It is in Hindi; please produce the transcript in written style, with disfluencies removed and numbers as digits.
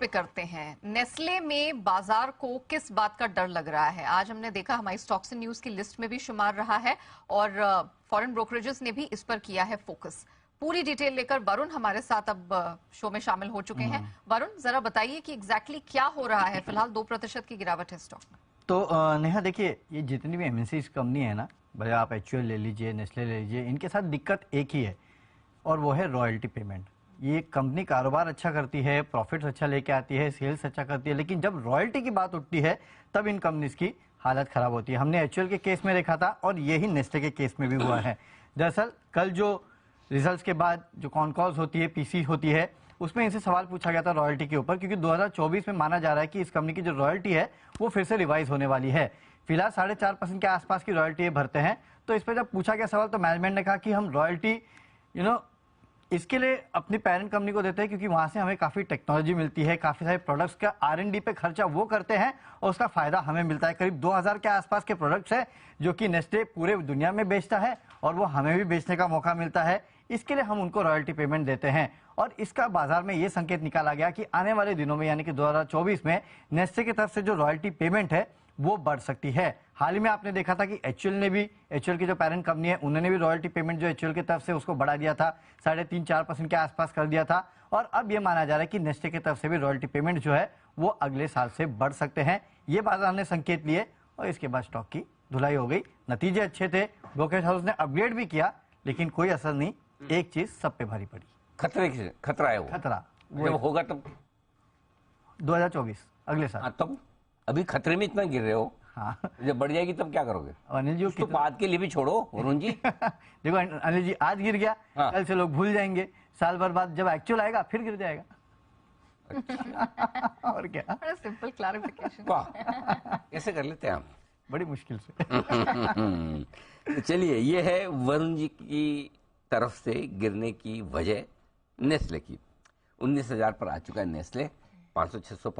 पे करते हैं। नेस्ले में बाजार को किस बात का डर लग रहा है? आज हमने देखा हमारी स्टॉक्स न्यूज की लिस्ट में भी शुमार रहा है और फॉरेन ब्रोकरेजेस ने भी इस पर किया है फोकस। पूरी डिटेल लेकर वरुण हमारे साथ अब शो में शामिल हो चुके हैं। वरुण, जरा बताइए कि एग्जैक्टली क्या हो रहा है। फिलहाल 2% की गिरावट है स्टॉक में। तो नेहा देखिए, ये जितनी भी एमएनसी कंपनी है ना, भले आप एचयूएल ले लीजिए, नेस्ले ले लीजिए, इनके साथ दिक्कत एक ही है और वो है रॉयल्टी पेमेंट। ये कंपनी कारोबार अच्छा करती है, प्रॉफिट्स अच्छा लेके आती है, सेल्स अच्छा करती है, लेकिन जब रॉयल्टी की बात उठती है तब इन कंपनीज की हालत खराब होती है। हमने एचयूएल के केस में देखा था और यही नेस्ले के केस में भी हुआ है। दरअसल कल जो रिजल्ट्स के बाद जो कॉन कॉल्स होती है, पीसी होती है, उसमें इनसे सवाल पूछा गया था रॉयल्टी के ऊपर, क्योंकि 2024 में माना जा रहा है कि इस कंपनी की जो रॉयल्टी है वो फिर से रिवाइज होने वाली है। फिलहाल 4.5% के आसपास की रॉयल्टी भरते हैं। तो इस पर जब पूछा गया सवाल तो मैनेजमेंट ने कहा कि हम रॉयल्टी इसके लिए अपनी पेरेंट कंपनी को देते हैं क्योंकि वहां से हमें काफी टेक्नोलॉजी मिलती है, काफी सारे प्रोडक्ट्स का R&D पे खर्चा वो करते हैं और उसका फायदा हमें मिलता है। करीब 2000 के आसपास के प्रोडक्ट्स है जो कि नेस्ले पूरे दुनिया में बेचता है और वो हमें भी बेचने का मौका मिलता है। इसके लिए हम उनको रॉयल्टी पेमेंट देते हैं और इसका बाजार में ये संकेत निकाला गया कि आने वाले दिनों में यानी कि 2024 में नेस्ले की तरफ से जो रॉयल्टी पेमेंट है वो बढ़ सकती है। हाल ही में आपने देखा था कि एचयूएल की जो पेरेंट कंपनी है उन्होंने भी रॉयल्टी पेमेंट जो एचयूएल की तरफ से उसको बढ़ा दिया था, 3.5-4% के आसपास कर दिया था और अब ये माना जा रहा है कि नेस्ले की तरफ से भी रॉयल्टी पेमेंट जो है वो अगले साल से बढ़ सकते हैं। ये बाजार ने संकेत लिए और इसके बाद स्टॉक की धुलाई हो गई। नतीजे अच्छे थे, ब्रोकरेज हाउस ने अपग्रेड भी किया, लेकिन कोई असर नहीं। एक चीज सब पे भारी पड़ी, खतरा है वो। खतरा जब होगा तब 2024 अगले साल। तब अभी खतरे में इतना गिर रहे हो। हाँ, जब बढ़ जाएगी तब क्या करोगे? अनिल जी तो बात के लिए भी छोड़ो वरुण जी। देखो अनिल जी, आज गिर गया, हाँ। कल से लोग भूल जाएंगे, साल भर बाद जब एक्चुअल आएगा फिर गिर जाएगा। और क्या, बड़ा सिंपल क्लैरिफिकेशन। वाह, कैसे कर लेते हैं हम बड़ी मुश्किल से। तो चलिए, ये है वरुण जी की तरफ से गिरने की वजह नेस्ले की। 19,000 पर आ चुका है नेस्ले, 500-600